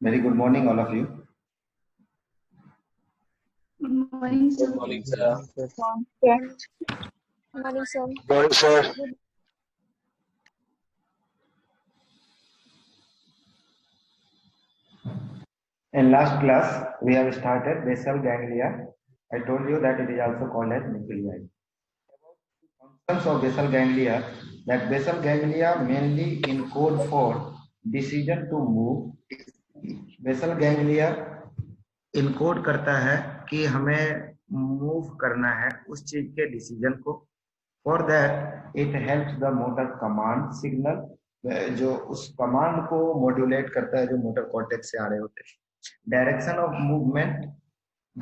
Very good morning, all of you. Good morning, sir. Good morning, sir. Good morning, sir. Good morning, sir. In last class, we have started basal ganglia. I told you that it is also called as nuclei. Functions of basal ganglia, that basal ganglia mainly encode for decision to move. Basal ganglia encode करता है कि हमें move करना है उस चीज के decision को. For that it helps the motor command signal, जो उस कमांड को मॉड्यूलेट करता है जो मोटर कॉर्टेक्स से आ रहे होते हैं. Direction of movement,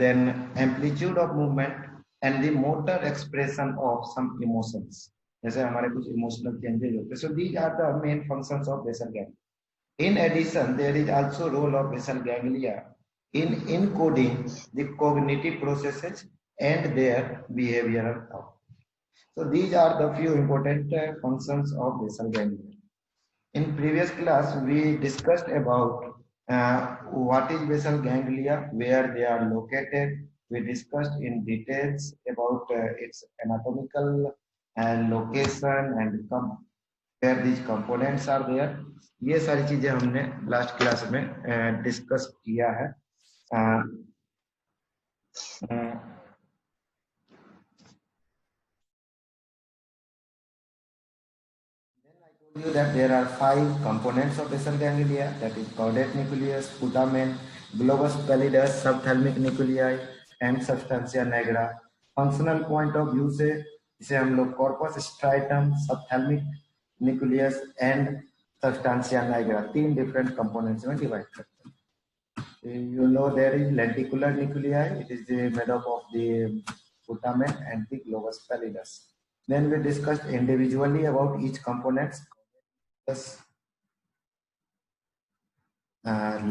then amplitude of movement and the motor expression of some emotions, जैसे हमारे कुछ इमोशनल चेंजेस होते हैं. So these are the main functions of basal ganglia. In addition, there is also role of basal ganglia in encoding the cognitive processes and their behavioral thought. So these are the few important functions of basal ganglia. In previous class, we discussed about what is basal ganglia, where they are located. We discussed in details about its anatomical location and where these components are there. ये सारी चीजें हमने last class में discuss किया है. You that there are 5 components of basal ganglia, that is caudate nucleus, putamen, globus pallidus, subthalamic nuclei and substantia nigra. Functional point of view से इसे हम लोग corpus striatum, subthalamic nucleus and substantia nigra 3 different components में divide करते हैं. You know there is lenticular nuclei. It is made up of the putamen and the globus pallidus. Then we discussed individually about each components.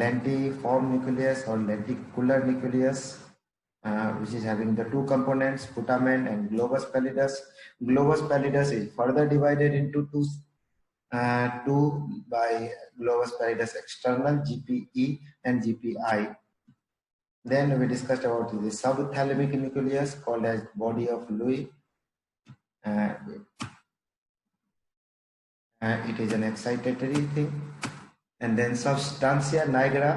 Lentiform nucleus or lenticular nucleus, which is having the 2 components, putamen and globus pallidus. Globus pallidus is further divided into two by globus pallidus external, GPE and GPI. Then we discussed about the subthalamic nucleus called as body of Lewy. It is an excitatory thing. And then substantia nigra,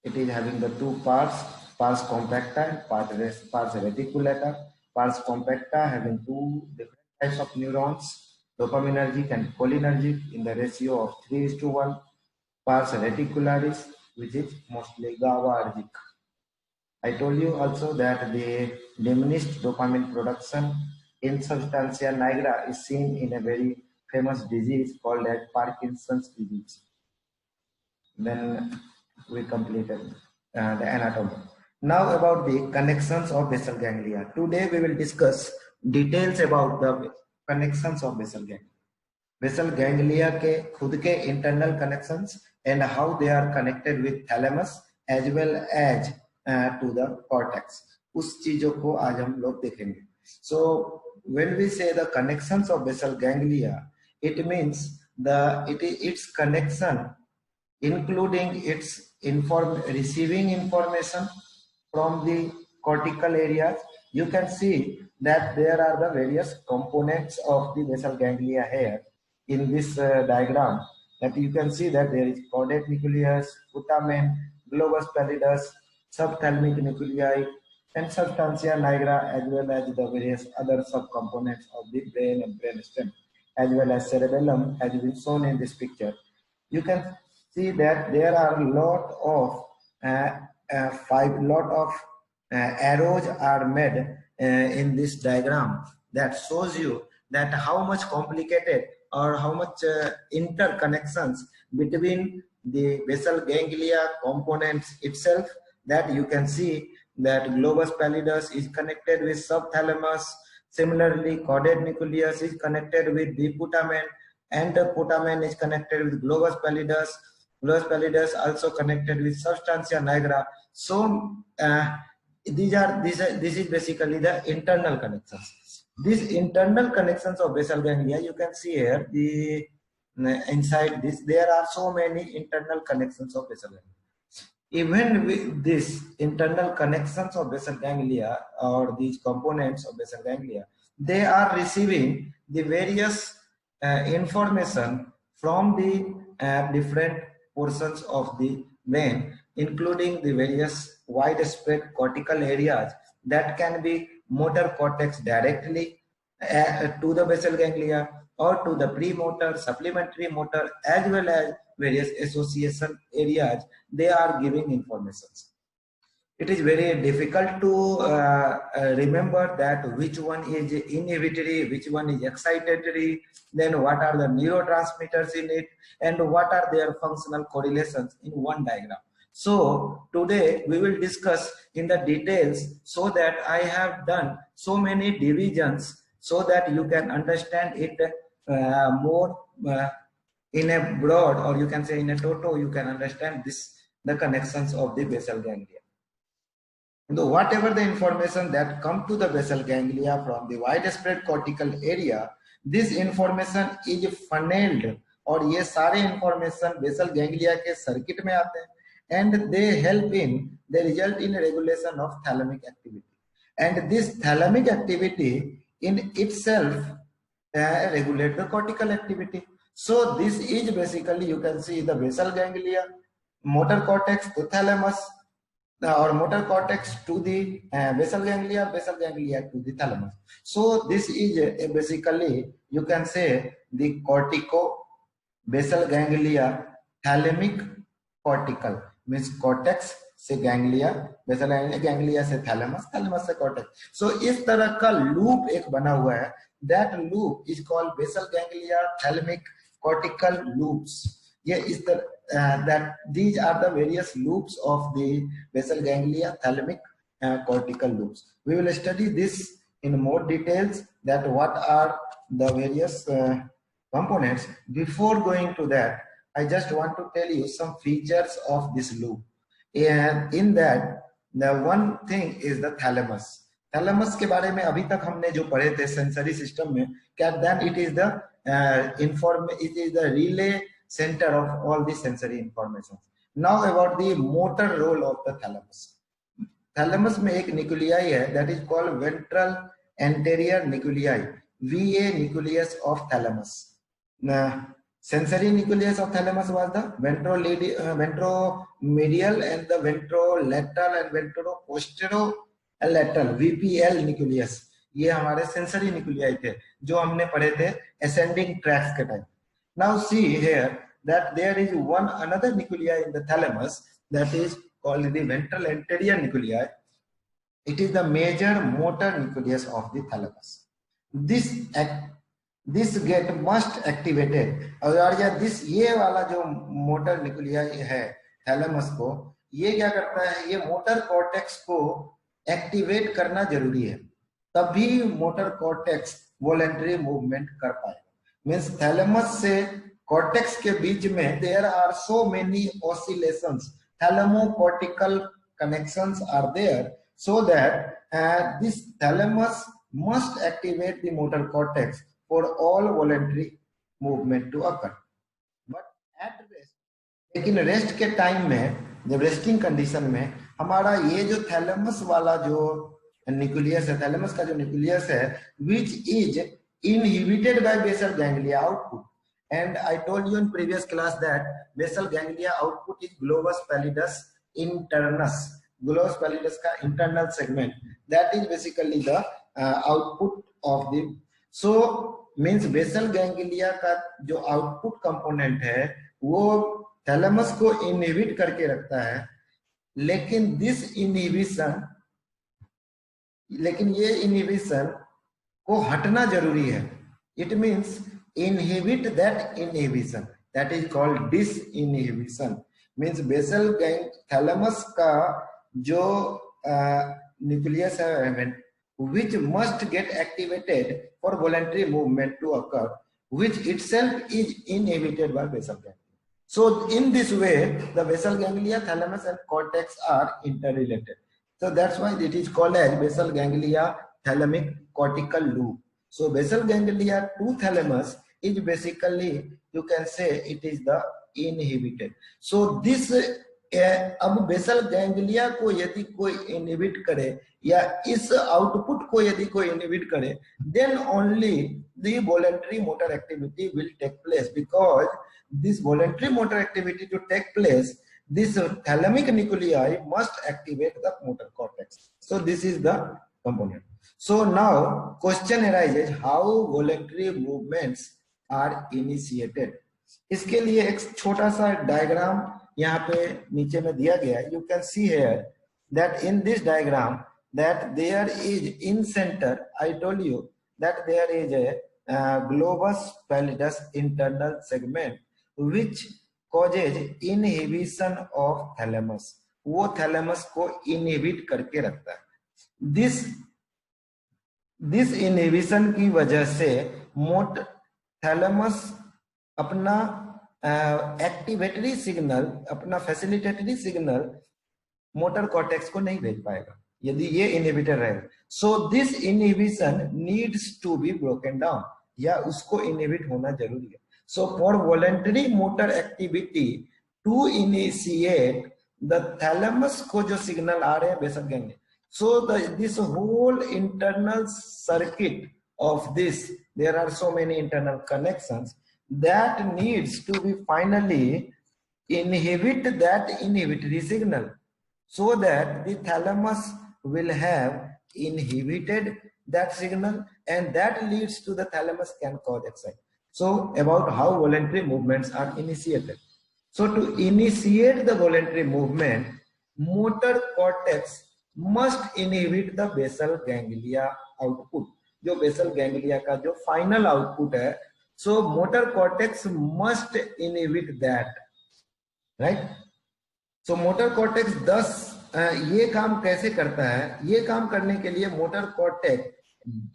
it is having the 2 parts, pars compacta and pars reticulata. Pars compacta having 2 different types of neurons, dopaminergic and cholinergic in the ratio of 3:1. Pars reticularis, which is mostly GABAergic. I told you also that the diminished dopamine production in substantia nigra is seen in a very famous disease called as Parkinson's disease. Then we completed the anatomy. Now about the connections of basal ganglia. Today we will discuss details about the connections of basal ganglia. Basal ganglia के खुद के internal connections and how they are connected with thalamus as well as to the cortex. उस चीजों को आज हम लोग देखेंगे. So when we say the connections of basal ganglia, it means its connection including its receiving information from the cortical areas. You can see that there are the various components of the basal ganglia here in this diagram. That you can see that there is caudate nucleus, putamen, globus pallidus, subthalamic nuclei, and substantia nigra, as well as the various other subcomponents of the brain and brainstem, as well as cerebellum, as been shown in this picture. You can see that there are a lot of arrows are made in this diagram that shows you that how much complicated or how much interconnections between the basal ganglia components itself, that you can see that globus pallidus is connected with subthalamus. Similarly, caudate nucleus is connected with the putamen, and the putamen is connected with globus pallidus. Globus pallidus also connected with substantia nigra. So this is basically the internal connections. These internal connections of basal ganglia, you can see here inside this there are so many internal connections of basal ganglia. Even with these internal connections of basal ganglia or these components of basal ganglia, they are receiving the various information from the different portions of the brain, including the various widespread cortical areas that can be motor cortex directly to the basal ganglia or to the premotor, supplementary motor, as well as various association areas. They are giving informations. It is very difficult to remember that which one is inhibitory, which one is excitatory, then what are the neurotransmitters in it, and what are their functional correlations in one diagram. So today we will discuss in the details, so that I have done so many divisions so that you can understand it more in a broad, or you can say in a total, you can understand the connections of the basal ganglia. Whatever the information that come to the basal ganglia from the widespread cortical area, this information is funneled, और ये सारे information basal ganglia के circuit में आते हैं, and they help in, they result in regulation of thalamic activity, and this thalamic activity in itself regulate the cortical activity. So this is basically, you can see the basal ganglia, motor cortex to thalamus, or motor cortex to the basal ganglia to the thalamus. So this is basically, you can say, the cortico basal ganglia thalamic cortical, means cortex से ganglia, basal ganglia से thalamus, thalamus से cortex. So इस तरह का loop एक बना हुआ है. That loop is called basal ganglia thalamic cortical loops. ये इस तरह that these are the various loops of the basal ganglia thalamic cortical loops. We will study this in more details, that what are the various components. Before going to that, I just want to tell you some features of this loop. And in that, the one thing is the thalamus. Thalamus के बारे में अभी तक हमने जो पढ़े थे sensory system में, क्या then it is the relay center of all the sensory information. Now about the motor role of the thalamus. Thalamus में एक nuclei है, that is called ventral anterior nuclei, VA nucleus of thalamus. Sensory nucleus of thalamus was the ventromedial and the ventrolateral and ventroposterolateral, VPL nucleus. ये हमारे sensory nuclei थे जो हमने पढ़े थे ascending tracts के time. Now see here that there is another nuclei in the thalamus, that is called the ventral anterior nuclei. It is the major motor nucleus of the thalamus. This get must activated, और this ये वाला जो motor nuclei है thalamus को, ये क्या करता है, ये motor cortex को activate करना जरूरी है, तभी motor cortex voluntary movement कर पाएगा. Means thalamus से cortex के बीच में there are so many oscillations, thalamocortical connections are there, so that this thalamus must activate the motor cortex for all voluntary movement to occur. But at rest, लेकिन rest के time में, जब resting condition में, हमारा ये जो thalamus वाला जो न्यूक्लियस है, थैलेमस का जो न्यूक्लियस है, which is inhibited by basal ganglia output. And I told you in previous class that basal ganglia output is globus pallidus internus. Globus pallidus का internal segment. That is basically the output of the. So means basal ganglia का जो output component है, वो thalamus को inhibit करके रखता है, लेकिन ये inhibition को हटना जरूरी है. It means inhibit that inhibition, that is called disinhibition. Means basal thalamus का जो nucleus है, which must get activated for voluntary movement to occur, which itself is inhibited by basal ganglia. So in this way, the basal ganglia, thalamus and cortex are interrelated. So that's why it is called as basal ganglia thalamic cortical loop. So basal ganglia to thalamus is basically you can say it is the inhibited. So this अब basal ganglia को यदि कोई inhibit करे या इस output को यदि कोई इनहिबिट करे, then only the voluntary motor activity will take place. Because this voluntary motor activity to take place, this thalamic nuclei must activate the motor cortex. So this is the component. So now question arises, how voluntary movements are initiated. इसके लिए एक छोटा सा diagram यहाँ पे नीचे में दिया गया है. You can see here that in this diagram that there is in center, I told you that there is a globus pallidus internal segment which causes inhibition of thalamus. वो thalamus को inhibit करके रखता है. This inhibition की वजह से thalamus अपना activatory signal, अपना फैसिलिटेटरी सिग्नल मोटर कॉर्टेक्स को नहीं भेज पाएगा यदि ये इनहिबिटर रहेगा. So this inhibition needs to be broken down, या उसको इनहिबिट होना जरूरी है. So for voluntary motor activity to initiate the thalamus को जो सिग्नल आ रहे हैं basal ganglia, so this whole internal circuit of this, there are so many internal connections that needs to be finally inhibit that inhibitory signal, so that the thalamus will have inhibited that signal, and that leads to the thalamus can cause excitation. So about how voluntary movements are initiated. So to initiate the voluntary movement, motor cortex must inhibit the basal ganglia output. जो basal ganglia का जो final output है, so motor cortex must inhibit that, right? So motor cortex 10 ये काम कैसे करता है? ये काम करने के लिए मोटर कॉर्टेक्स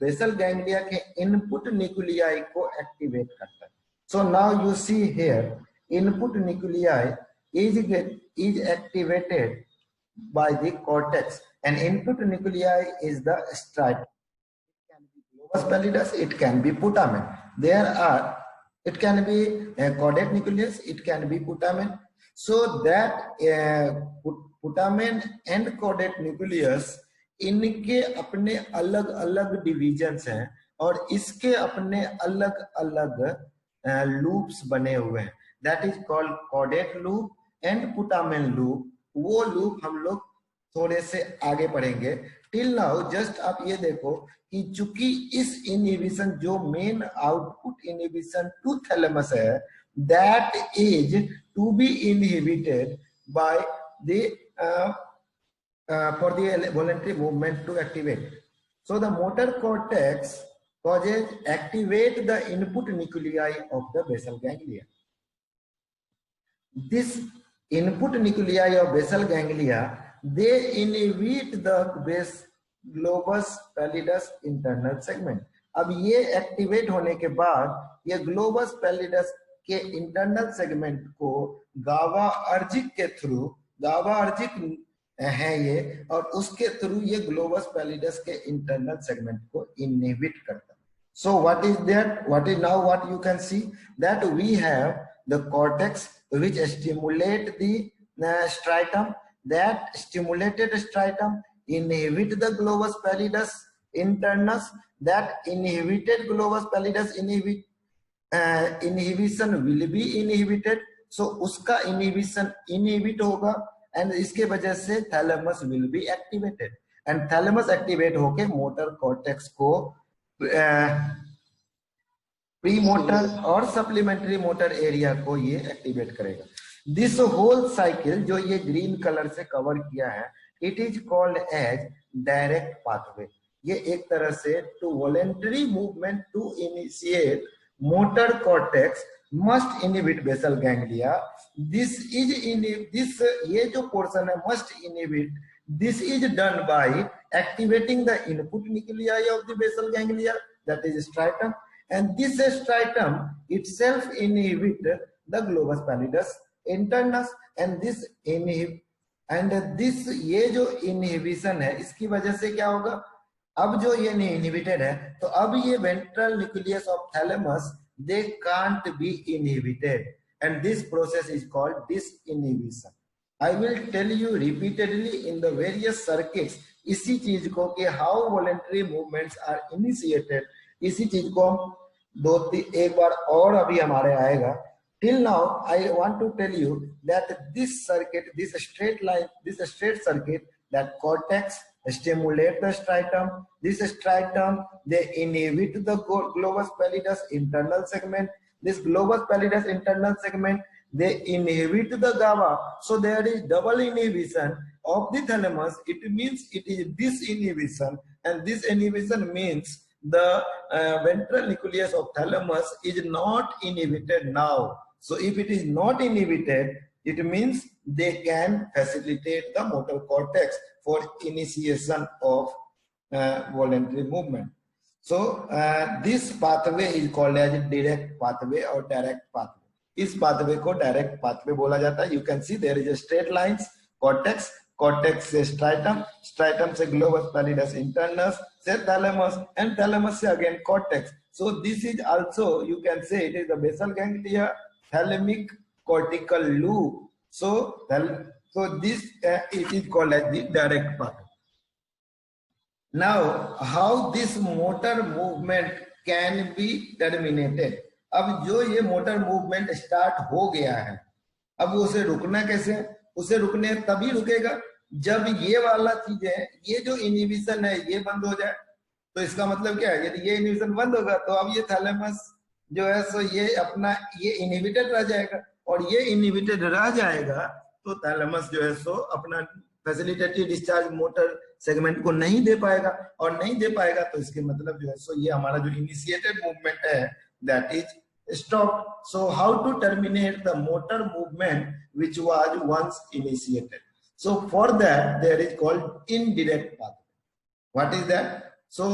बेसल गैंग्लिया के इनपुट न्यूक्लियाई को एक्टिवेट करता है. So now you see here input nuclei is activated by the cortex, and input nuclei is the striatum. It can be globus pallidus, it can be putamen. It can be caudate nucleus, it can be putamen. So that putamen and caudate nucleus, इनके अपने अलग अलग divisions हैं और इसके अपने अलग अलग लूप्स बने हुए हैं. That is called caudate loop and putamen loop. वो लूप हम लोग थोड़े से आगे पढ़ेंगे. टिल नाउ जस्ट आप ये देखो कि चूंकि इस इनहिबिशन जो main output inhibition to thalamus है, that is to be inhibited by the for the voluntary movement to activate. So the motor cortex causes activate the input nuclei of the basal ganglia. This input nuclei of basal ganglia, they inhibit the base globus pallidus internal segment. अब ये activate होने के बाद ये globus pallidus के internal segment को GABAergic के थ्रू, गाबार्जिक है ये, और उसके थ्रू ये ग्लोबस पैलिडस के इंटरनल सेगमेंट को इनहिबिट करता है. So what is that? What is now what you can see that we have the cortex which stimulate the striatum. That stimulated striatum inhibit the globus pallidus internus. That inhibited globus pallidus inhibition will be inhibited. So उसका inhibition inhibit होगा and इसके वजह से thalamus will be activated, and thalamus activate होके motor cortex को premotor और supplementary motor area को ये activate करेगा. This whole cycle जो ये green color से cover किया है, it is called as direct pathway. ये एक तरह से to voluntary movement to initiate motor cortex must inhibit basal ganglia. This ये जो portion है must inhibit. This is done by activating the input nuclei of the basal ganglia, that is striatum, and this striatum itself inhibit the globus pallidus internus, and this ये जो inhibition है इसकी वजह से क्या होगा? अब जो ये इनहिबिटेड है तो अब ये ventral nucleus of thalamus they can't be inhibited, and this process is called disinhibition. I will tell you repeatedly in the various circuits इसी चीज को कि how voluntary movements are initiated, इसी चीज को हम एक बार और अभी हमारे आएगा. Till now, I want to tell you that this circuit, this straight line, this straight circuit, that cortex stimulate the striatum. This striatum, they inhibit the globus pallidus internal segment. This globus pallidus internal segment, they inhibit the GABA. So there is double inhibition of the thalamus. It means it is disinhibition, and this inhibition means the ventral nucleus of thalamus is not inhibited now. So if it is not inhibited, it means they can facilitate the motor cortex for initiation of voluntary movement. So this pathway is called as direct pathway or direct pathway. इस pathway को direct pathway बोला जाता है. You can see there is a straight lines, cortex, cortex से striatum, striatum से globus pallidus internus से thalamus, and thalamus से again cortex. So this is also, you can say it is the basal ganglia, thalamic cortical loop. So this it is called as the direct pathway. Now, how this motor movement can be terminated? अब जो ये motor movement start हो गया है, अब उसे रुकना कैसे? उसे रुकने तभी रुकेगा जब ये वाला चीज है, ये जो इनहिबिशन है ये बंद हो जाए. तो इसका मतलब क्या है? यदि ये इनहिबिशन बंद होगा तो अब ये थैलेमस जो है सो ये अपना ये इनहिबिटेड रह जाएगा, और ये इनहिबिटेड रह जाएगा तो थैलेमस जो है सो अपना फैसिलिटेटिव डिस्चार्ज मोटर सेगमेंट को नहीं दे पाएगा, और नहीं दे पाएगा तो इसके मतलब जो है सो ये हमारा जो इनिशिएटेड मूवमेंट है that is stopped. So how to terminate the motor movement which was once initiated? So for that there is called indirect pathway. What is that? So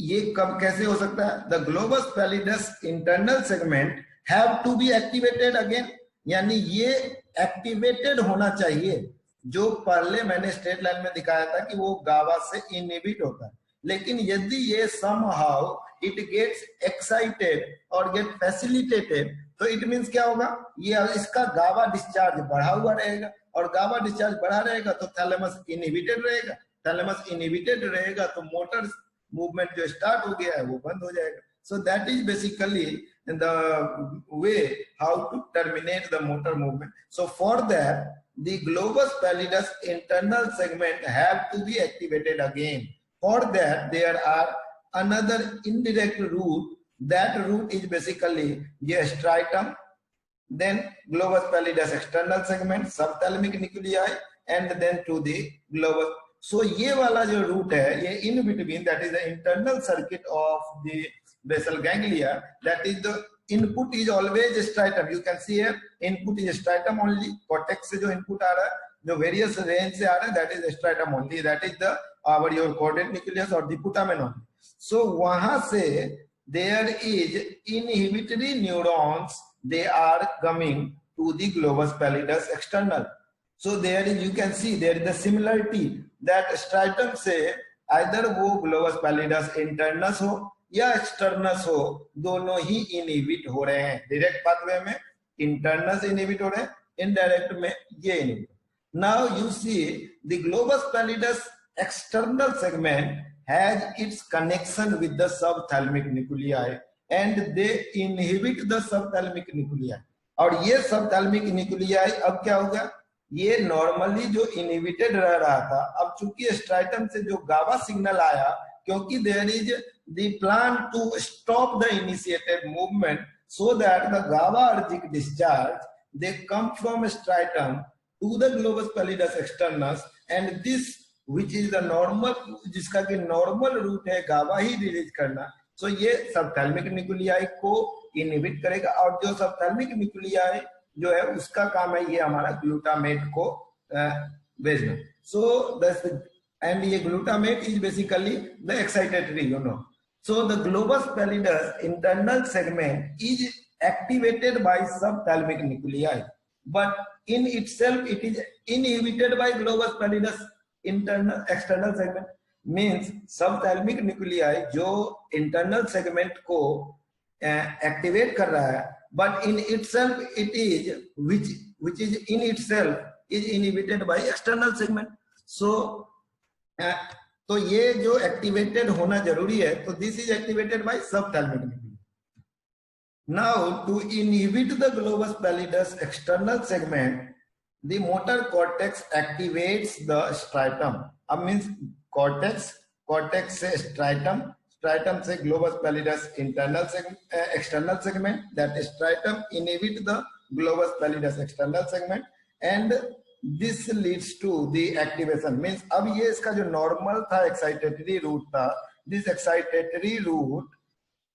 ये कब कैसे हो सकता है? The globus pallidus internal segment have to be activated again. यानी ये activated होना चाहिए. जो पहले मैंने स्ट्रेट लाइन में दिखाया था कि वो गावा से इनहिबिट होता है, लेकिन यदि ये somehow it gets excited or get facilitated, तो it means क्या होगा? ये इसका गावा डिस्चार्ज बढ़ा हुआ रहेगा, और गावा डिस्चार्ज बढ़ा रहेगा तो थैलेमस इनहिबिटेड रहेगा. थैलेमस इनहिबिटेड रहेगा तो मोटर मूवमेंट जो स्टार्ट हो गया है वो बंद हो जाएगा. So that is basically the way how to terminate the motor movement. So for that, the globus pallidus internal segment have to be activated again. For that, there are another indirect route. That route is basically the striatum, then globus pallidus external segment, subthalamic nuclei, and then to the globus. So ये वाला जो route है, ये in between, that is the internal circuit of the basal ganglia. That is the input is always striatum. You can see here input is striatum only. Cortex से जो input आ रहा है, जो various range से आ रहा है, that is striatum only. That is the your caudate nucleus or the putamen only. So वहां से there is inhibitory neurons. They are coming to the globus pallidus external. So there is, you can see there is the similarity that striatum से either वो globus pallidus internus हो या externus हो, दोनों ही inhibit हो रहे हैं. Direct pathway में internus inhibit हो रहे हैं, indirect में ये inhibit. Now you see the globus pallidus external segment has its connection with the subthalamic nuclei, and they inhibit the subthalamic nuclei. और ये subthalamic nuclei अब क्या होगा? ये नॉर्मली जो इनहिबिटेड रह रहा था, अब चूंकि स्ट्राइटम से जो गावा सिग्नल आया, क्योंकि there is the plan to stop the initiated movement so that the GABAergic discharge they come from striatum to the globus pallidus externus, and this which is the normal, जिसका कि normal route है गावा ही release करना. सो ये सबथैलेमिक nuclei को inhibit करेगा, और जो सबथैलेमिक न्यूक्लियाई जो है उसका काम है ये हमारा ग्लूटामेट को भेजना. सो एंड ये glutamate is basically the excitatory, you know. So the globus pallidus internal segment is activated by subthalamic nuclei, but in itself it is inhibited by globus pallidus internal external segment. Means subthalamic nuclei जो internal segment को activate कर रहा है, but in itself it is which is in itself is inhibited by external segment. So तो ये जो activated होना जरूरी है, तो this is activated by subthalamic nucleus. Now to inhibit the globus pallidus external segment, the motor cortex activates the striatum. अब means cortex से striatum से globus pallidus internal segment, external segment. That striatum inhibit the globus pallidus external segment, and this leads to the activation. Means अब ये इसका जो normal था excitatory route था, this excitatory route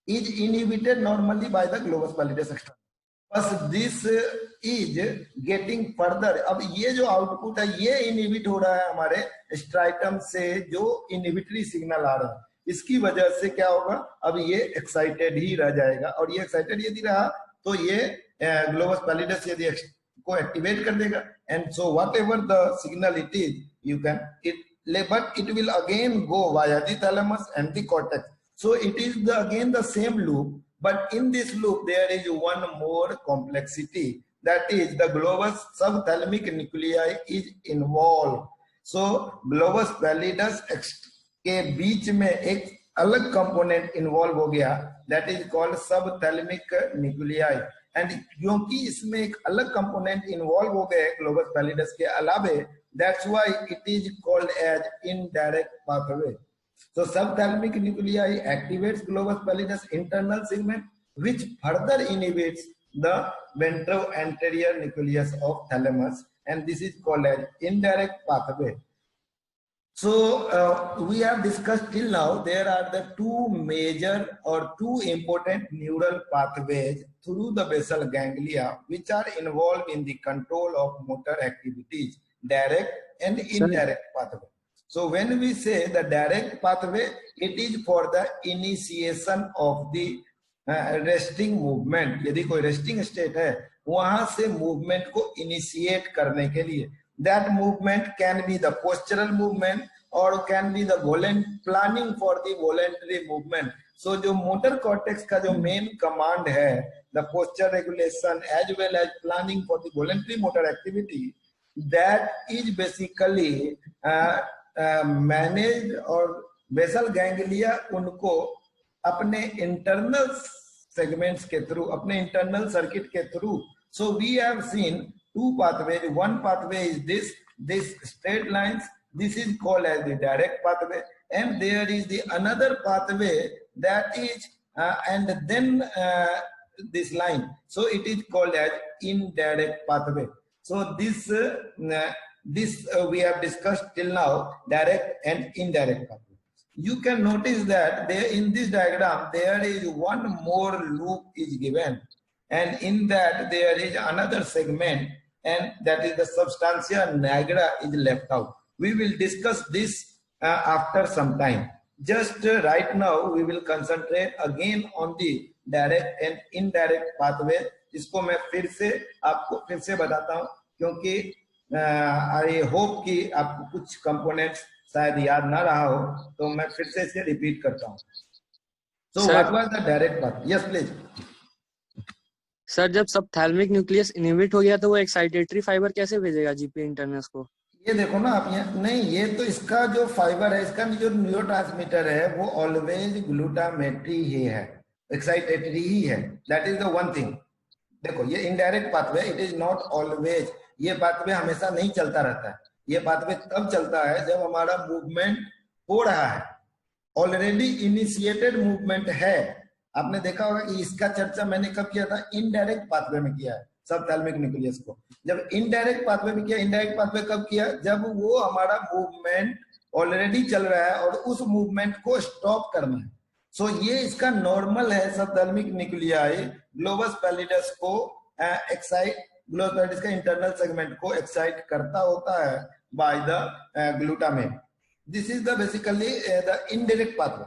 is inhibited normally by the globus pallidus external. बस this is getting further. अब ये जो आउटपुट है ये इनहिबिट हो रहा है हमारे स्ट्राइटम से, जो इनहिबिटरी सिग्नल आ रहा है, इसकी वजह से क्या होगा, अब ये एक्साइटेड ही रह जाएगा. और ये एक्साइटेड यदि रहा तो ये ग्लोबस पैलिडस यदि को एक्टिवेट कर देगा. And so what ever the signal it is, you can it, but it will again go via the thalamus and the cortex. So it is again the same loop. But in this loop, there is one more complexity. That is, the globus subthalamic nuclei is involved. So, globus pallidus के बीच में एक अलग component involve हो गया. That is called subthalamic nuclei. And क्योंकि इसमें एक अलग component involve हो गए globus pallidus के अलावे, that's why it is called as indirect pathway. So subthalamic nuclei activates globus pallidus internal segment, which further inhibits the ventro-anterior nucleus of thalamus, and this is called as indirect pathway. So we have discussed till now there are the two major or two important neural pathways through the basal ganglia which are involved in the control of motor activities, direct and indirect pathway. So when we say the direct pathway, it is for the initiation of the resting movement. यदि कोई resting state है, वहां से movement को initiate करने के लिए. That movement can be the postural movement or can be the planning for the voluntary movement. So जो motor cortex का जो main command है, the posture regulation as well as planning for the voluntary motor activity, that is basically manage. और basal ganglia उनको अपने internal segments के through, अपने internal circuit के through. So we have seen two pathways. One pathway is this straight lines, this is called as the direct pathway, and there is the another pathway that is and then this line, so it is called as indirect pathway. So this we have discussed till now, direct and indirect pathway. You can notice that there in this diagram there is one more loop is given, and in that there is another segment, and that is the substantia nigra is left out. We will discuss this after some time. Just right now we will concentrate again on the direct and indirect pathway. इसको मैं फिर से आपको फिर से बताता हूं, क्योंकि आई होप कि आपको कुछ कंपोनेंट्स शायद याद ना रहा हो, तो मैं फिर से इसे रिपीट करता हूं. So what was the direct path? Yes please sir. जब सबथैलेमिक न्यूक्लियस इनहिबिट हो गया तो वो एक्साइटेटरी फाइबर कैसे भेजेगा जीपी इंटरनस को? ये देखो ना आप, यहाँ नहीं, ये तो इसका जो फाइबर है, इसका जो न्यूरोट्रांसमीटर है वो ऑलवेज ग्लूटामेट्री ही है, एक्साइटेटरी ही है. That is the one thing. देखो ये indirect pathway, it is not always. ये पाथवे हमेशा नहीं चलता रहता है. ये पाथवे तब चलता है जब हमारा मूवमेंट हो रहा है, ऑलरेडी इनिशिएटेड मूवमेंट है. आपने देखा होगा कि इसका चर्चा मैंने कब किया था? इनडायरेक्ट पाथवे में किया है, सबथैलेमिक न्यूक्लियस को. जब इनडायरेक्ट पाथवे में किया, इनडायरेक्ट पाथवे कब किया? जब वो हमारा मूवमेंट ऑलरेडी चल रहा है और उस मूवमेंट को स्टॉप करना है. सो ये इसका नॉर्मल है. सबथैलेमिक न्यूक्लियाई ग्लोबस पैलिडस को एक्साइट, ग्लोबस पैलिडस का इंटरनल सेगमेंट को एक्साइट करता होता है by the glutamate. This is the basically the indirect pathway.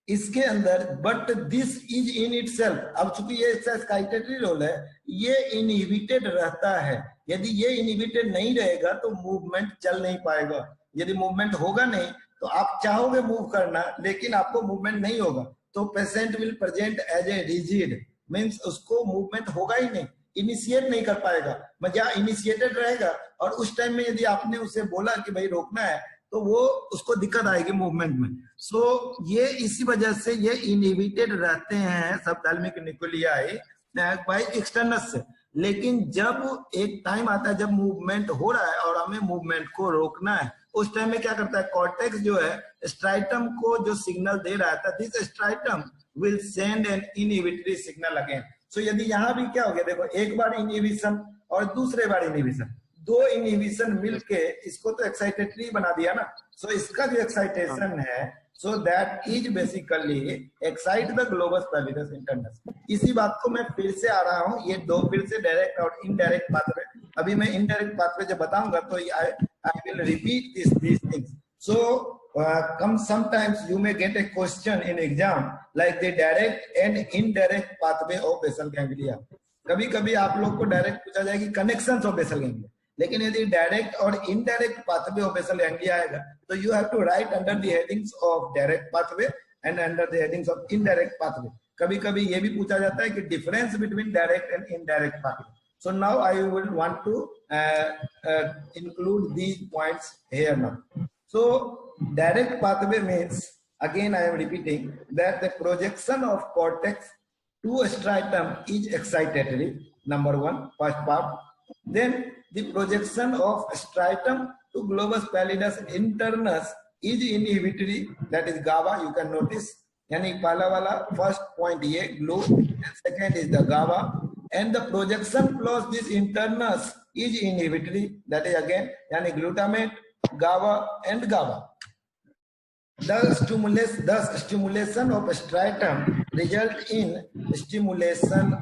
इसके अंदर but this is in itself, अब चूंकि ये एक्साइटेटरी रोल है, ये इनहिबिटेड रहता है. यदि ये इनहिबिटेड नहीं रहेगा तो मूवमेंट चल नहीं पाएगा. यदि मूवमेंट होगा नहीं तो आप चाहोगे मूव करना, लेकिन आपको मूवमेंट नहीं होगा. तो patient will present as a rigid, means उसको मूवमेंट होगा ही नहीं, इनिशिएट नहीं कर पाएगा, या इनिशिएटेड रहेगा और उस टाइम में यदि आपने उसे बोला कि भाई रोकना है तो वो उसको दिक्कत आएगी मूवमेंट में। सो ये इसी वजह से ये इनहिबिटेड रहते हैं सबथैलेमिक न्यूक्लियाई बाय एक्सटर्नस से। लेकिन जब एक टाइम आता है जब मूवमेंट हो रहा है और हमें मूवमेंट को रोकना है, उस टाइम में क्या करता है कॉर्टेक्स जो है स्ट्राइटम को जो सिग्नल दे रहा था, this striatum will send an inhibitory signal again. So यदि यहाँ भी क्या हो गया, देखो एक बार इनहिबिशन और दूसरे बार इनहिबिशन, दो इनहिबिशन मिलके इसको तो एक्साइटेटरी बना दिया ना। सो इसका जो एक्साइटेशन है, so that is basically excite the globus pallidus internus. इसी बात को मैं फिर से आ रहा हूँ, ये दो फिर से डायरेक्ट और इनडायरेक्ट पाथवे, अभी मैं इनडायरेक्ट पाथवे जब बताऊंगा तो I will repeat these things. So sometimes you may get a question in exam like the direct and indirect pathway of basal ganglia. कभी कभी आप लोग को डायरेक्ट पूछा जाएगा कि कनेक्शंस ऑफ बेसल गैंग्लिया, लेकिन यदि डायरेक्ट और indirect pathway of basal ganglia आएगा तो you have to write under the headings of direct pathway and under the headings of indirect pathway. कभी कभी ये भी पूछा जाता है कि difference between direct and indirect pathway. So now I will want to include these points here now. So direct pathway means, again I am repeating, that the projection of cortex to striatum is excitatory, number one, first part. Then the projection of striatum to globus pallidus internus is inhibitory, that is GABA, you can notice. यानी पहला वाला first point ये GLO, and second is the GABA. And the projection plus this internus is inhibitory, that is again yani glutamate, GABA and GABA. The stimulation of striatum result in stimulation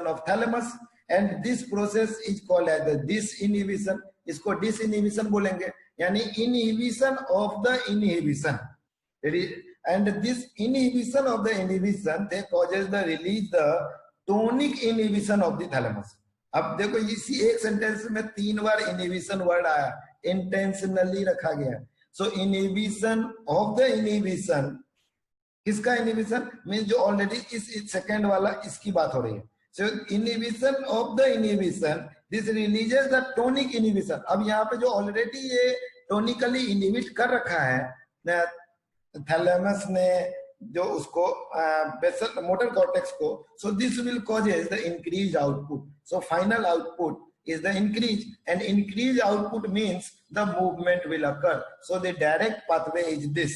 of thalamus, and this process is called as the disinhibition. इसको disinhibition बोलेंगे, यानी inhibition of the inhibition. And this inhibition of the inhibition they causes the release the tonic inhibition of the thalamus. अब देखो इसी एक sentence में 3 बार inhibition word आया, इंटेंशनली रखा गया। So inhibition of the inhibition, किसका इनहिबिशन मींस जो ऑलरेडी इस सेकंड वाला इसकी बात हो रही है। So inhibition of the inhibition, this releases the tonic inhibition. अब यहाँ पे जो ऑलरेडी ये टोनिकली इनहिबिट कर रखा है थैलेमस ने जो उसको बेसल मोटर कॉर्टेक्स को, so this will causes the increase output. So final output is the increase, and increased output means the movement will occur. So the direct pathway is this.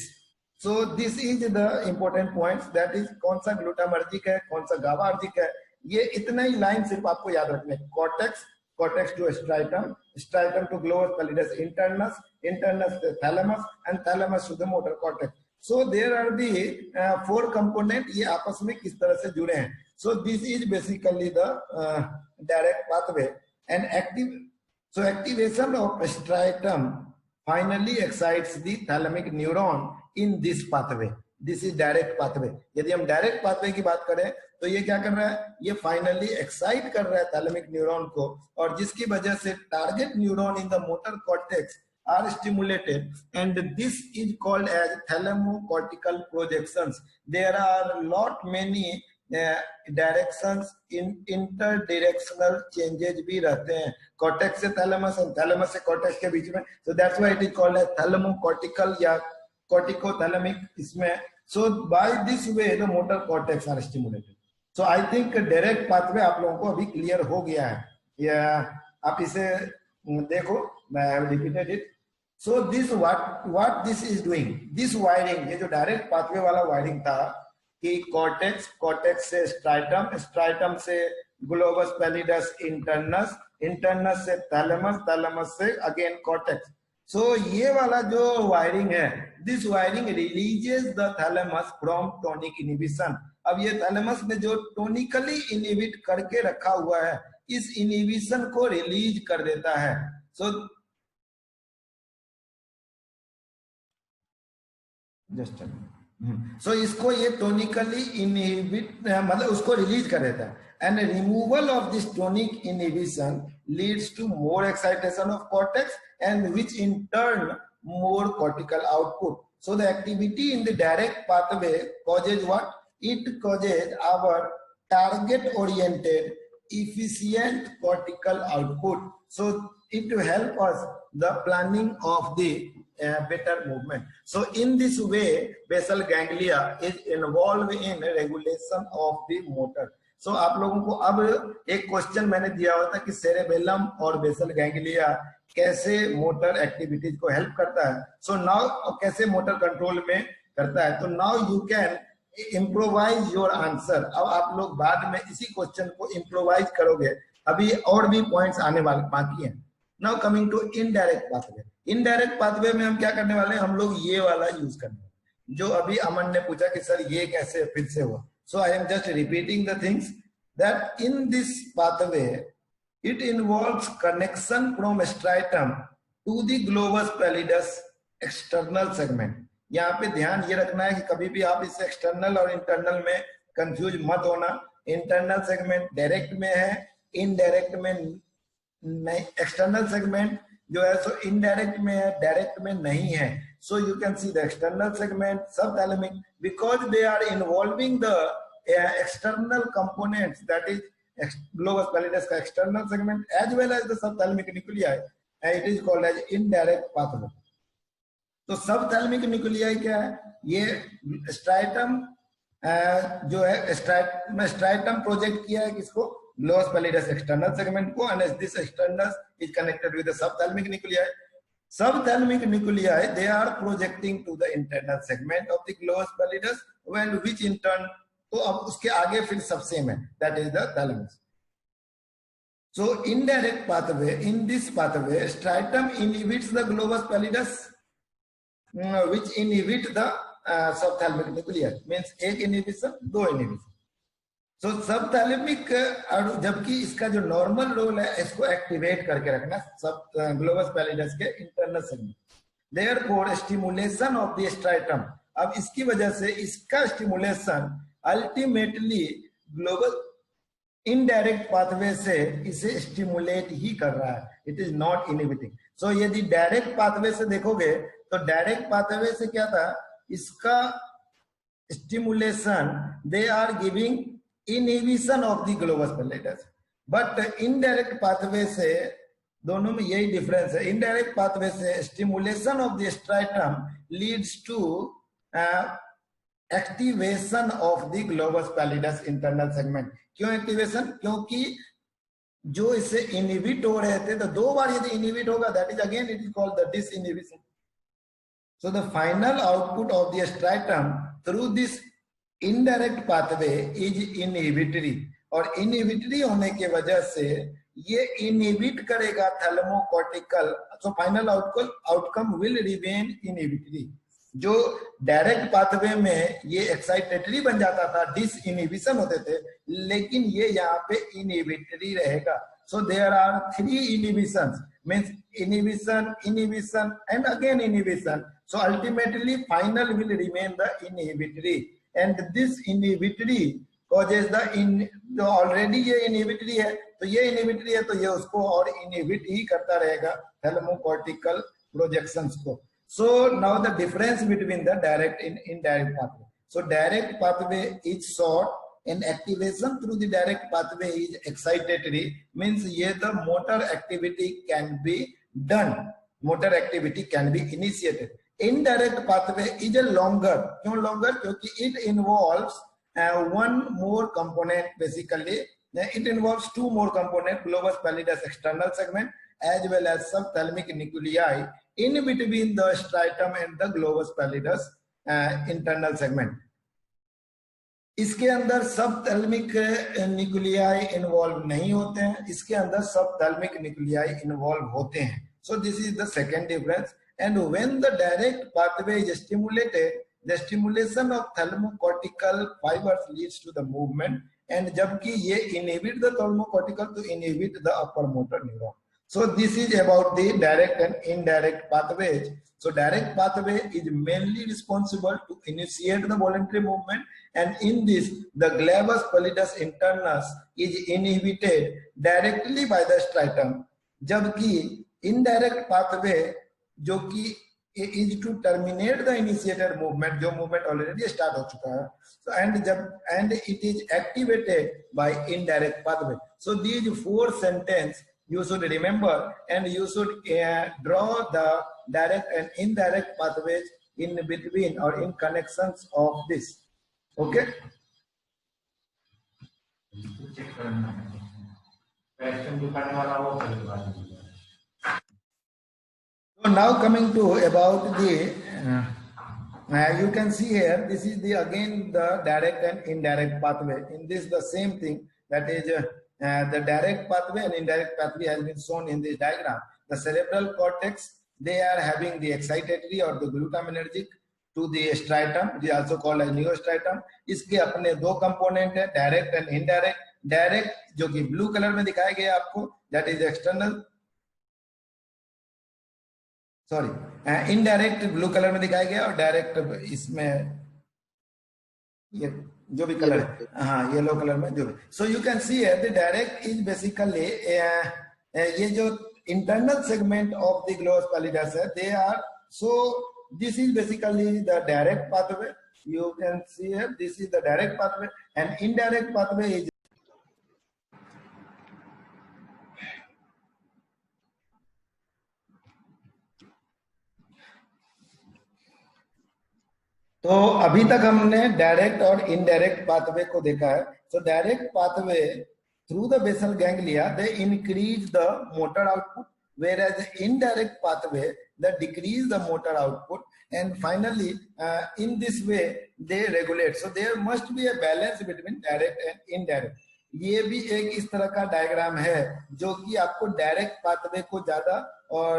So this is the important points, that is कौन सा ग्लूटामर्जिक है, कौन सा GABAergic है, ये इतना ही line सिर्फ आपको याद रखना है। Cortex, cortex to striatum, striatum to globus pallidus internus, internus to thalamus, and thalamus to the motor cortex. So there are the 4 components, ये आपस में किस तरह से जुड़े हैं। So this is basically the direct pathway, and activation of striatum finally excites the thalamic neuron in this pathway. This is direct pathway. यदि हम direct pathway की बात करें तो ये क्या कर रहा है, ये फाइनली एक्साइट कर रहा है थैलेमिक न्यूरॉन को, और जिसकी वजह से target neuron in the motor cortex are stimulated, and this is called as thalamocortical projections. There are lot many directions, in inter directional changes भी रहते हैं कॉर्टेक्स से थैलेमस और थैलेमस से कॉर्टेक्स के बीच में। So that's why it is called as thalamocortical या कॉर्टिकोथैलेमिक इसमें। So by this way the motor cortex are stimulated. So I think direct pathway आप लोगों को अभी क्लियर हो गया है, या आप इसे देखो, मैं have repeated it. So this what this is doing, this wiring, ये जो डायरेक्ट पाथवे वाला वायरिंग था कि कॉर्टेक्स, कॉर्टेक्स से स्ट्राइटम, स्ट्राइटम से ग्लोबस पैलिडस इंटरनस, इंटरनस से थैलेमस, थैलेमस से अगेन कॉर्टेक्स। सो ये वाला जो वायरिंग है, this wiring releases the thalamus from tonic inhibition. अब ये थैलेमस में जो टोनिकली इनहिबिट करके रखा हुआ है, इस इनहिबिशन को रिलीज कर देता है। सो जस्ट सो इसको ये टोनिकली इनहिबिट मतलब उसको रिलीज कर देता है, and removal of this tonic inhibition leads to more excitation of cortex, and which in turn more cortical output. So the activity in the direct pathway causes what? It causes our target oriented efficient cortical output. So it will help us the planning of the better movement. So in this way, basal ganglia is involved in regulation of the motor. So आप लोगों को अब एक question मैंने दिया हुआ था कि सेरेबेलम और बेसल गैंग्लिया कैसे मोटर एक्टिविटीज को हेल्प करता है. सो नाउ कैसे मोटर कंट्रोल में करता है. तो now you can improvise your answer. अब आप लोग बाद में इसी क्वेश्चन को इम्प्रोवाइज करोगे. अभी और भी पॉइंट्स आने वाले बाकी हैं. Now coming to indirect pathway. Indirect pathway में हम क्या करने वाले हैं, हम लोग ये वाला यूज करने वाले जो अभी अमन ने पूछा कि सर ये कैसे फिर से हुआ. So I am just repeating the things that in this pathway, it involves connection from striatum to the globus pallidus external segment. यहाँ पे ध्यान ये रखना है कि कभी भी आप इस एक्सटर्नल और इंटरनल में कंफ्यूज मत होना. इंटरनल सेगमेंट डायरेक्ट में है, इनडायरेक्ट में नहीं. एक्सटर्नल सेगमेंट जो है सो इनडायरेक्ट में है, डायरेक्ट में नहीं है. So you can see the external segment, subthalamic, because they are involving the external components, that is globus pallidus का external segment as well as the subthalamic nuclei, and it is called as indirect pathway. तो subthalamic nuclei क्या है? ये striatum जो है striatum project किया है किसको? globus pallidus external segment को, and this external is connected with the subthalamic nuclei. Subthalamic nuclei, they are projecting to the internal segment of the globus pallidus, well, which in turn, तो अब उसके आगे फिर सब सेम है, that is the thalamus. So indirect pathway, in this pathway, striatum inhibits the globus pallidus, which inhibit the subthalamic nuclei. Means एक inhibition, दो inhibition. So subthalamic, जबकि इसका जो नॉर्मल रोल है इसको एक्टिवेट करके रखना सब ग्लोबस पैलिडस के internal segment. Therefore stimulation of the stratum, अब इसकी वजह से इसका stimulation ultimately global indirect pathway से इसे स्टिमुलेट ही कर रहा है. It is not inhibiting. So यदि डायरेक्ट पाथवे से देखोगे तो डायरेक्ट पाथवे से क्या था, इसका stimulation they are giving inhibition of the globus pallidus, but indirect pathway से दोनों में यही डिफरेंस है. indirect pathway से stimulation of the stratum leads to activation of the globus pallidus internal segment. क्यों एक्टिवेशन? क्योंकि जो इससे इनहिबिट हो रहे थे, तो दो बार यदि इनहिबिट होगा, that is again it is called the disinhibition. So the final output of the stratum through this indirect pathway is inhibitory, और इनहिबिटरी होने के वजह से ये इनहिबिट करेगा thalamocortical. So final outcome will remain inhibitory. जो direct pathway में ये एक्साइटेटरी बन जाता था, डिस इनहिबिशन होते थे, लेकिन ये यहाँ पे इनहिबिटरी रहेगा. So there are 3 inhibitions, means inhibition and again inhibition. So ultimately final will remain the inhibitory. And this inhibitory causes जो ऑलरेडी ये इनहिबिटरी है, तो ये इनहिबिटरी है तो ये उसको और इनहिबिट ही करता रहेगा थैलेमोकॉर्टिकल प्रोजेक्शंस को. So now the difference between the direct and indirect pathway. So direct pathway is short and activation through the direct pathway is excitatory, means ये the motor activity can be done, motor activity can be initiated. Indirect pathway is a longer. क्यों longer? क्योंकि it involves one more component. Basically, it involves 2 more components: globus pallidus external segment as well as subthalamic nuclei in between the striatum and the globus pallidus internal segment. इसके अंदर subthalamic nuclei involve नहीं होते हैं, इसके अंदर subthalamic nuclei involve होते हैं. So this is the second difference. And when the direct pathway is stimulated, the stimulation of thalamocortical fibers leads to the movement, and जबकि ये inhibit the thalamocortical to inhibit the upper motor neuron. So this is about the direct and indirect pathways. So direct pathway is mainly responsible to initiate the voluntary movement, and in this the globus pallidus internus is inhibited directly by the striatum. जबकि indirect pathway जो कि is to terminate the initiator movement, जो movement already start हो चुका है. So and it is activated by indirect pathway. So these 4 sentences you should remember, and you should draw the direct and indirect pathways in between or in connections of this. Okay. So now coming to about the you can see here, this is the again the direct and indirect pathway. In this the same thing, that is the direct pathway and indirect pathway has been shown in this diagram. The cerebral cortex, they are having the excitatory or the glutaminergic to the striatum, which is also called as neostriatum. इसके अपने 2 component है, direct and indirect. Direct जो कि blue color में दिखाया गया आपको, that is external. Sorry, indirect blue color में दिखाया गया और direct इसमें ये जो भी कलर है, हाँ येलो कलर में जो भी. So you can see here the direct is basically ये जो internal segment of the globus pallidus है, they are, so this is basically the direct pathway. You can see here, this is the direct pathway, and indirect pathway is तो अभी तक हमने direct और indirect pathway को देखा है. So direct pathway through the basal ganglia they increase the motor output, whereas the indirect pathway they decrease the motor output, and finally in this way they regulate. So there must be a balance between direct and indirect. ये भी एक इस तरह का diagram है जो कि आपको डायरेक्ट पाथवे को ज्यादा और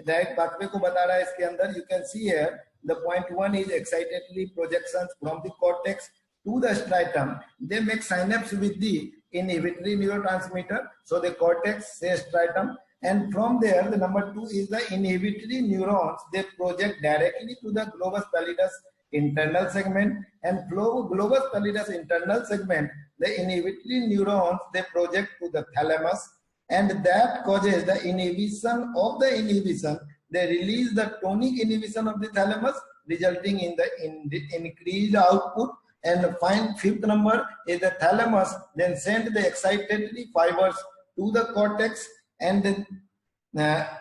डायरेक्ट पाथवे को बता रहा है. इसके अंदर you can see here the point 1 is excitatory projections from the cortex to the striatum. They make synapse with the inhibitory neurotransmitter, so the cortex says striatum, and from there the number 2 is the inhibitory neurons. They project directly to the globus pallidus internal segment, and globus pallidus internal segment, the inhibitory neurons they project to the thalamus, and that causes the inhibition of the inhibition. They release the tonic inhibition of the thalamus, resulting in the increased output. And the fifth number is the thalamus then send the excitatory fibers to the cortex, and then,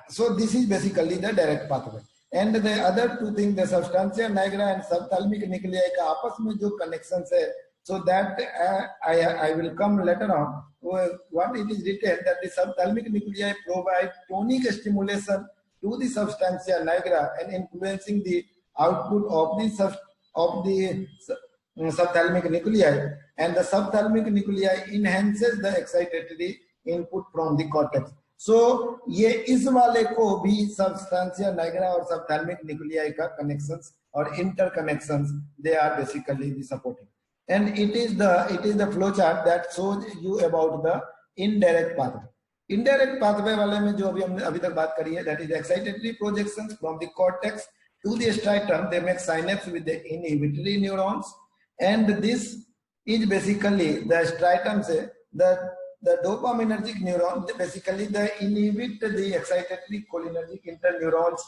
so this is basically the direct pathway. And the other 2 things, the substantia nigra and subthalamic nuclei का आपस में जो connections है, so that I will come later on. What it is written that the subthalamic nuclei provide tonic stimulation to the substantia nigra and influencing the output of the subthalamic nuclei, and the subthalamic nuclei enhances the excitatory input from the cortex. So ये इस वाले को भी substantia nigra और subthalamic nuclei का connections और interconnections they are basically the supporting, and it is the flow chart that shows you about the indirect pathway. Indirect pathway वाले में जो अभी हमने अभी तक बात करी है, that is excitatory projections from the cortex to the striatum. They make synapse with the inhibitory neurons, and this is basically the striatum से the dopaminergic neuron, basically they inhibit the excitatory cholinergic interneurons.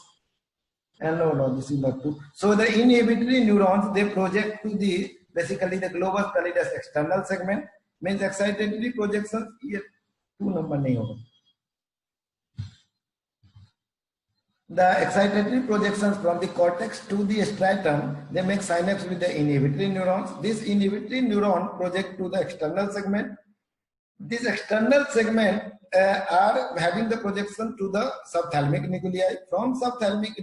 And no, this is not true. So the inhibitory neurons they project to the basically the globus pallidus external segment, means excitatory projections. ये 2 number नहीं होगा. The excitatory projections from the cortex to the striatum, they make synapse with the inhibitory neurons. This inhibitory neuron project to the external segment. This external segment are having the projection to the subthalamic nuclei. From subthalamic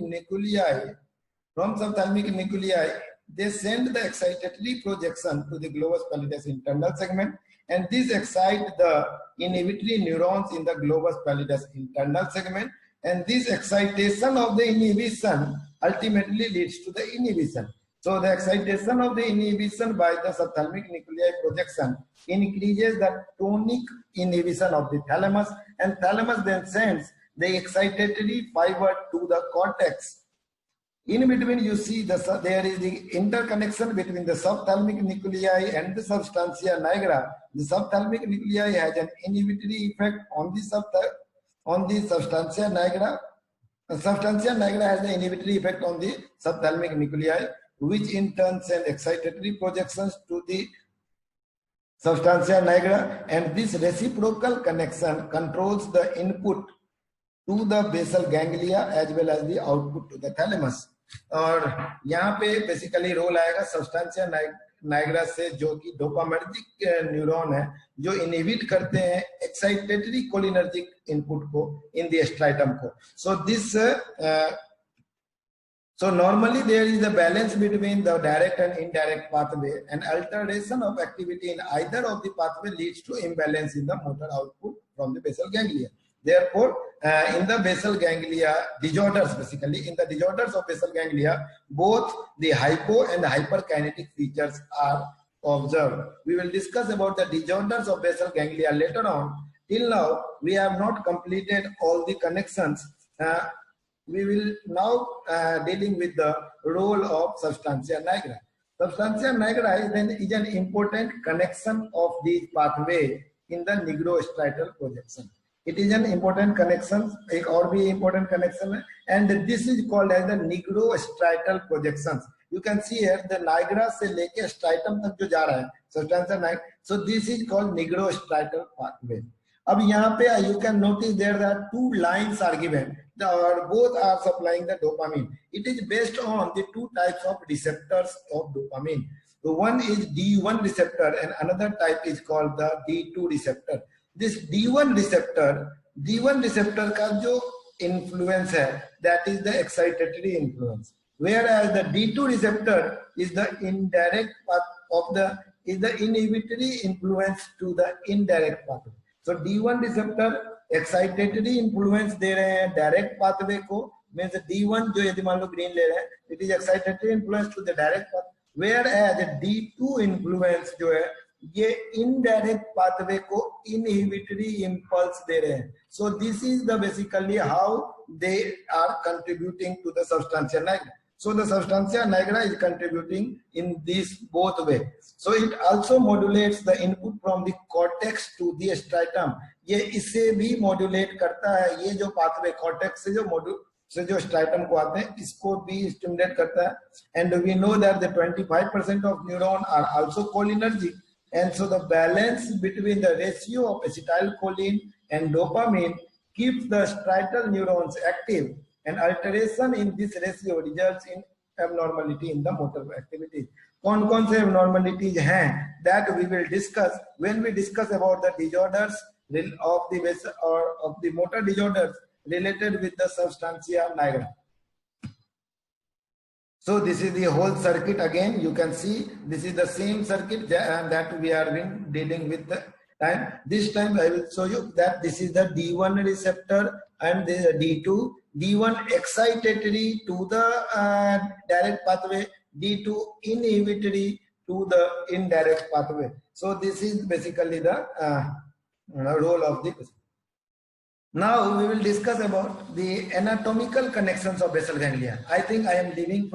nuclei, they send the excitatory projection to the globus pallidus internal segment, and this excite the inhibitory neurons in the globus pallidus internal segment, and this excitation of the inhibition ultimately leads to the inhibition. So the excitation of the inhibition by the subthalamic nuclei projection increases the tonic inhibition of the thalamus, and thalamus then sends the excitatory fiber to the cortex. In between you see there is the interconnection between the subthalamic nuclei and the substantia nigra. The subthalamic nuclei has an inhibitory effect on the substantia nigra, Substantia nigra has the inhibitory effect on the subthalamic nuclei, which in turn send excitatory projections to the substantia nigra, and this reciprocal connection controls the input to the basal ganglia as well as the output to the thalamus. और यहाँ पे basically role आएगा substantia Niagara से, जो कि dopaminergic neuron है जो inhibit करते हैं एक्साइटेटरी कोलिनर्जिक इनपुट को इन द स्ट्राइटम को. So normally there is a balance between the direct and indirect pathway, and alteration of activity in either of the pathway leads to imbalance in the motor output from the basal ganglia. Therefore, in the basal ganglia disorders, basically in the disorders of basal ganglia, both the hypo and the hyperkinetic features are observed. We will discuss about the disorders of basal ganglia later on. Till now, we have not completed all the connections. We will now dealing with the role of substantia nigra. Substantia nigra is an important connection of the pathway in the nigrostriatal projection. It is an important connection, एक और भी important connection है, and this is called as the nigrostriatal projections. You can see here the nigra से लेके striatum तक जो जा रहा है substantia nigra. So this is called nigrostriatal pathway. अब यहाँ पे you can notice there are two lines are given. Both are supplying the dopamine. It is based on the two types of receptors of dopamine. The one is D1 receptor and another type is called the D2 receptor. This D1 receptor का जो influence है, that is the excitatory influence, whereas the D2 receptor is the indirect path of is the inhibitory influence to the indirect pathway. So D1 receptor excitatory influence दे रहे हैं direct pathway को, means D1 जो यदि मान लो green ले रहे हैं, it is excitatory influence to the direct pathway, whereas D2 influence जो है ये indirect pathway को inhibitory impulse दे रहे हैं. So this is the basically how they are contributing to the substantia nigra. So the substantia nigra is contributing in this both way. So it also modulates the input from the cortex to the stratum. ये इसे भी modulate करता है, ये जो pathway cortex से जो stratum को आते हैं इसको भी stimulate करता है. And we know that the 25% of neuron are also cholinergic. And so the balance between the ratio of acetylcholine and dopamine keeps the striatal neurons active, and alteration in this ratio results in abnormality in the motor activity. कौन-कौन से abnormalities हैं that we will discuss when we discuss about the disorders of the motor disorders related with the substantia nigra. So this is the whole circuit again. You can see this is the same circuit that we are dealing with the time. This time I will show you that this is the D1 receptor and the D2. D1 excitatory to the direct pathway, D2 inhibitory to the indirect pathway. So this is basically the role of the. Now we will discuss about the anatomical connections of basal ganglia. I think I am living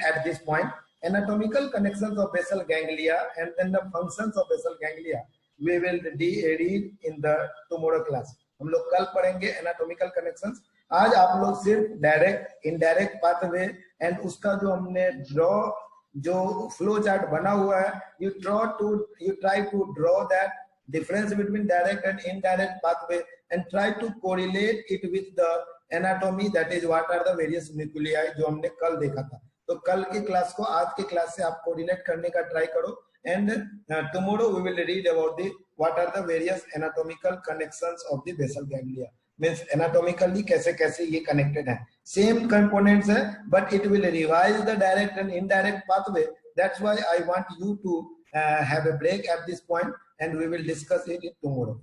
at this point. Anatomical connections of basal ganglia and then the functions of basal ganglia we will read in the tomorrow class. हम लोग कल पढ़ेंगे anatomical connections. आज आप लोग सिर्फ direct, indirect pathway and उसका जो हमने जो flow chart बना हुआ है, you try to draw that difference between direct and indirect pathway and try to correlate it with the anatomy, that is what are the various nuclei जो हमने कल देखा था. तो कल की क्लास को आज की क्लास से आप कोरिलेट करने का ट्राई करो, and tomorrow we will read about the what are the various anatomical connections of the basal ganglia. Means anatomically कैसे ये connected है. Same components है, but it will revise the direct and indirect pathway. That's why I want you to have a break at this point and we will discuss it tomorrow.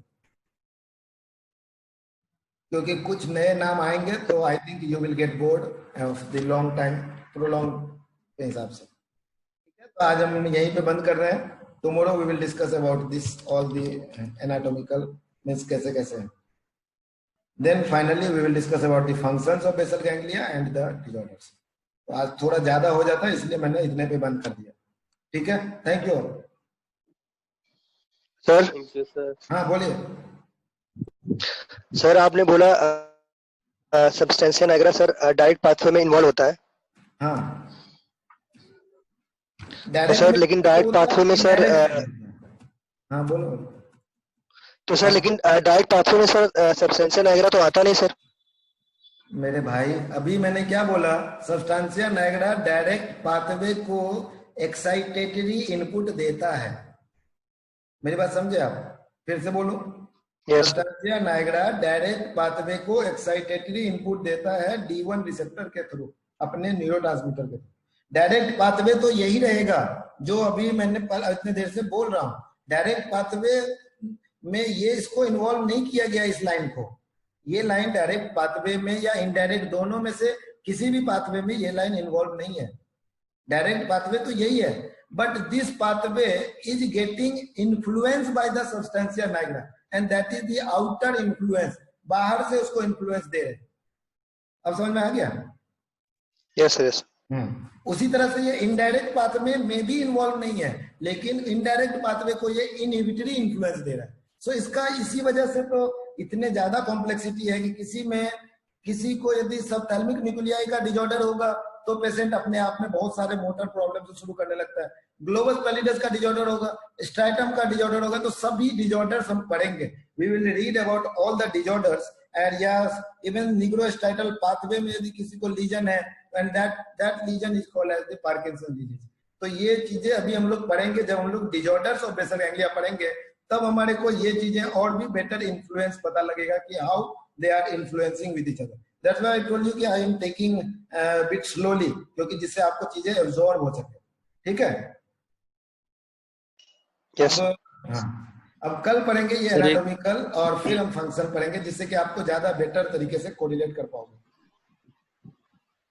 क्योंकि कुछ नए नाम आएंगे तो I think you will get bored of the long time prolong के हिसाब से. ठीक है, तो आज हम यहीं पे बंद कर रहे हैं. Tomorrow we will discuss about this all the anatomical means कैसे then finally we will discuss about the functions of basal ganglia and the disorders. तो आज थोड़ा ज्यादा हो जाता है इसलिए मैंने इतने पे बंद कर दिया. ठीक है, थैंक यू सर. हाँ बोलिए सर आपने बोला substantia Niagara sir direct pathway में इन्वॉल्व होता है। हाँ तो डायरेक्ट सर में लेकिन तो डायरेक्ट होता पाथवे में है, सर indirect। हाँ बोलो बोलो। तो सर लेकिन डायरेक्ट पाथवे में सर सब्सटेंशिया नाइग्रा तो आता नहीं सर। मेरे भाई अभी मैंने क्या बोला, सब्सटेंशिया नाइग्रा डायरेक्ट पाथवे को एक्साइटेटरी इनपुट देता है। मेरी बात समझे आप? फिर से बोलो। Yes substantia Niagara direct pathway को एक्साइटेटरी इनपुट देता है D1 रिसेप्टर के थ्रू, अपने न्यूरोट्रांसमीटर के थ्रू। डायरेक्ट पाथवे तो यही रहेगा जो अभी मैंने इतने देर से बोल रहा हूं। डायरेक्ट पाथवे में ये इसको इन्वॉल्व नहीं किया गया, इस लाइन को। ये लाइन डायरेक्ट पाथवे में या इनडायरेक्ट दोनों में से किसी भी पाथवे में ये लाइन इन्वॉल्व नहीं है। डायरेक्ट पाथवे तो यही है, but this pathway is getting influence by the substantia Niagara and that is the outer influence. बाहर से उसको इन्फ्लुएंस दे रहे। अब समझ में आ गया? Yes sir yes. उसी तरह से ये इनडायरेक्ट पाथवे में भी इन्वॉल्व नहीं है, लेकिन इनडायरेक्ट पाथवे को ये इनहिबिटरी इन्फ्लुएंस दे रहा है। सो इसका इसी वजह से तो इतने ज्यादा कॉम्प्लेक्सिटी है कि किसी को यदि सबथैलेमिक न्यूक्लियाई का डिजॉर्डर होगा तो पेशेंट अपने आप में बहुत सारे मोटर प्रॉब्लम से शुरू करने लगता है। ग्लोबस पैलिडस का डिजॉर्डर होगा, स्ट्रैटम का डिजॉर्डर होगा, तो सभी डिजॉर्डर्स हम पढ़ेंगे। We will read about all the disorders and yes even nigrostriatal pathway में यदि किसी को लीजन है and that lesion is called as the Parkinson disease. तो ये चीजें अभी हम लोग पढ़ेंगे। जब हम लोग डिजॉर्डर्स ऑफ बेसल गैंग्लिया पढ़ेंगे तब हमारे को ये चीजें और भी बेटर इन्फ्लुएंस पता लगेगा कि how they are influencing with each other. That's why I told you कि I am taking bit slowly, क्योंकि जिससे आपको चीजें एब्जॉर्ब हो सके। ठीक है? यस अब कल पढ़ेंगे ये सर, एनाटॉमिकल और फिर हम फंक्शन पढ़ेंगे, जिससे कि आपको ज्यादा बेटर तरीके से कोरिलेट कर पाओगे।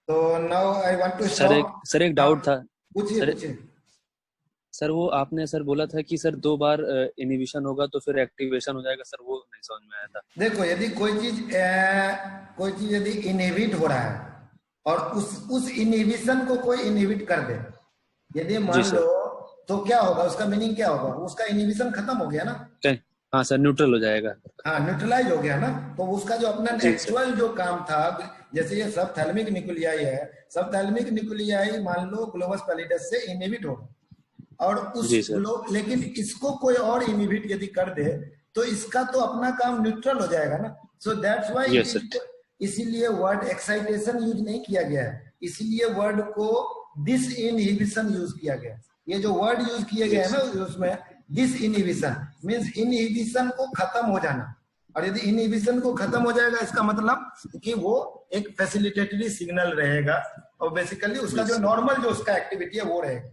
तो now I want to sir एक डाउट था। पूछिए। सर वो आपने सर बोला था कि सर 2 बार इनहिबिशन होगा तो फिर एक्टिवेशन हो जाएगा, सर वो नहीं समझ में आया था। देखो यदि कोई चीज यदि इनहिबिट हो रहा है और उस इनहिबिशन को कोई इनहिबिट कर दे, यदि मान लो, तो क्या होगा? उसका मीनिंग क्या होगा? उसका इनहिबिशन खत्म हो गया ना। हाँ सर, न्यूट्रल हो जाएगा। हाँ न्यूट्रलाइज हो गया ना। तो उसका जो अपना एक्चुअल जो काम था, जैसे ये सबथैलेमिक न्यूक्लियाई है, सबथैलेमिक न्यूक्लियाई मान लो ग्लोबस पैलिडस से इनहिबिट हो और लेकिन इसको कोई और इनहिबिट यदि कर दे तो इसका तो अपना काम न्यूट्रल हो जाएगा ना। सो दैट्स व्हाई इसीलिए वर्ड एक्साइटेशन यूज नहीं किया गया है, इसीलिए वर्ड को डिस इनहिबिशन यूज किया गया है। ये जो वर्ड यूज किए गए हैं ना उसमें डिस इनहिबिशन मींस इनहिबिशन को खत्म हो जाना। और यदि इनहिबिशन को खत्म हो जाएगा इसका मतलब कि वो एक फैसिलिटेटरी सिग्नल रहेगा और बेसिकली उसका जो नॉर्मल जो उसका एक्टिविटी है वो रहेगा।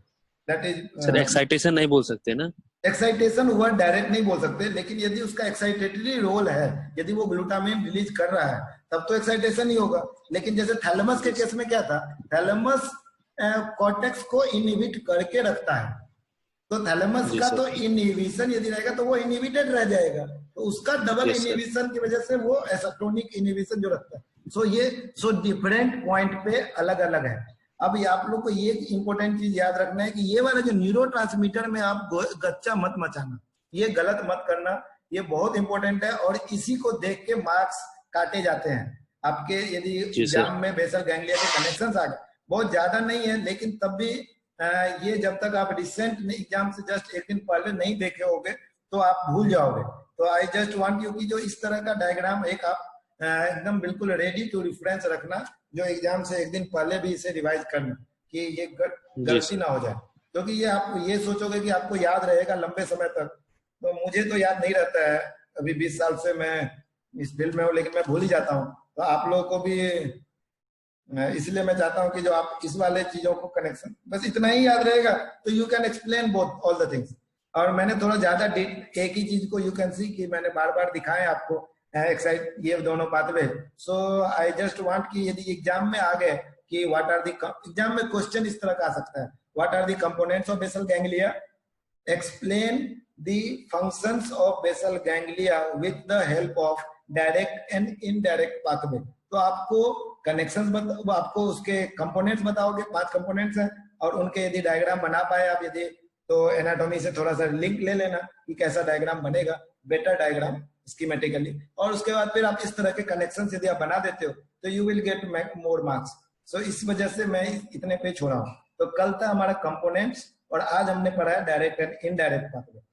दैट इज सर एक्साइटेशन नहीं बोल सकते ना। एक्साइटेशन वर्ड डायरेक्ट नहीं बोल सकते, लेकिन यदि उसका एक्साइटेटरी रोल है, यदि वो ग्लूटामिन रिलीज कर रहा है तब तो एक्साइटेशन ही होगा। लेकिन जैसे थैलेमस के केस में क्या था, थैलेमस कॉर्टेक्स को इनहिबिट करके रखता है, तो थैलेमस का तो इनहिबिशन यदि रहेगा तो वो इनहिबिटेड रह जाएगा, तो उसका डबल इनहिबिशन की वजह से वो एसिटोनिक इनहिबिशन जो रखता है। सो डिफरेंट पॉइंट पे अलग अलग है। अब ये आप लोग को ये इंपॉर्टेंट चीज याद रखना है कि ये वाला जो न्यूरोट्रांसमीटर में आप गच्चा मत मचाना, ये गलत मत करना, ये बहुत इंपॉर्टेंट है। और इसी को देख के मार्क्स काटे जाते हैं आपके। यदि एग्जाम में बेसल गैंग्लिया के कनेक्शंस आ गए, बहुत ज्यादा नहीं है लेकिन तब भी ये जब तक आप रिसेंट एग्जाम से जस्ट एक दिन पहले नहीं देखे होगे तो आप भूल जाओगे। तो आई जस्ट वांट यू कि जो इस तरह का डायग्राम एक आप एकदम बिल्कुल रेडी टू रेफरेंस रखना, जो एग्जाम से एक दिन पहले भी इसे रिवाइज करना कि ये गलती ना हो जाए, क्योंकि ये आप ये सोचोगे कि आपको याद रहेगा लंबे समय तक। तो मुझे तो याद नहीं रहता है, अभी 20 साल से मैं इस फील्ड में हूँ, लेकिन मैं भूल ही जाता हूँ। तो आप लोगों को भी इसलिए मैं चाहता हूँ कि जो आप इस वाले चीजों को कनेक्शन बस इतना ही याद रहेगा तो you can explain both all the things. और मैंने थोड़ा ज्यादा एक ही चीज को यू कैन सी कि मैंने बार बार दिखाए आपको एक्साइट ये दोनों pathway. So I just want कि यदि एग्जाम में आ गए कि व्हाट आर द, एग्जाम में क्वेश्चन इस तरह का आ सकता है, what are the components of basal ganglia, explain the functions of basal ganglia with the help of direct and indirect pathway. तो आपको कनेक्शंस आपको उसके कंपोनेंट्स बताओगे, 5 कंपोनेंट्स हैं, और उनके यदि डायग्राम बना पाए आप यदि, तो एनाटॉमी से थोड़ा सा लिंक ले लेना कि कैसा डायग्राम बनेगा, बेटर डायग्राम स्कीमेटिकली, और उसके बाद फिर आप इस तरह के कनेक्शन यदि आप बना देते हो तो you will get more marks. So इस वजह से मैं इतने पे छोड़ा हूँ। तो कल था हमारा कंपोनेंट्स और आज हमने पढ़ा है डायरेक्ट एंड इनडायरेक्ट पाथवे।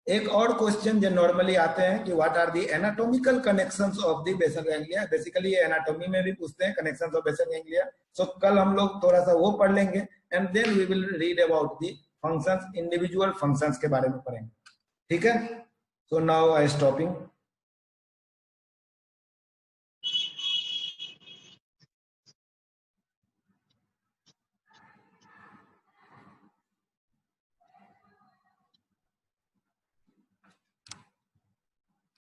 एक और क्वेश्चन जो नॉर्मली आते हैं कि what are the anatomical connections of the basal ganglia, basically ये एनाटॉमी में भी पूछते हैं connections of basal ganglia. So कल हम लोग थोड़ा सा वो पढ़ लेंगे and then we will read about the functions, individual functions के बारे में पढ़ेंगे। ठीक है, सो नाउ आई स्टॉपिंग।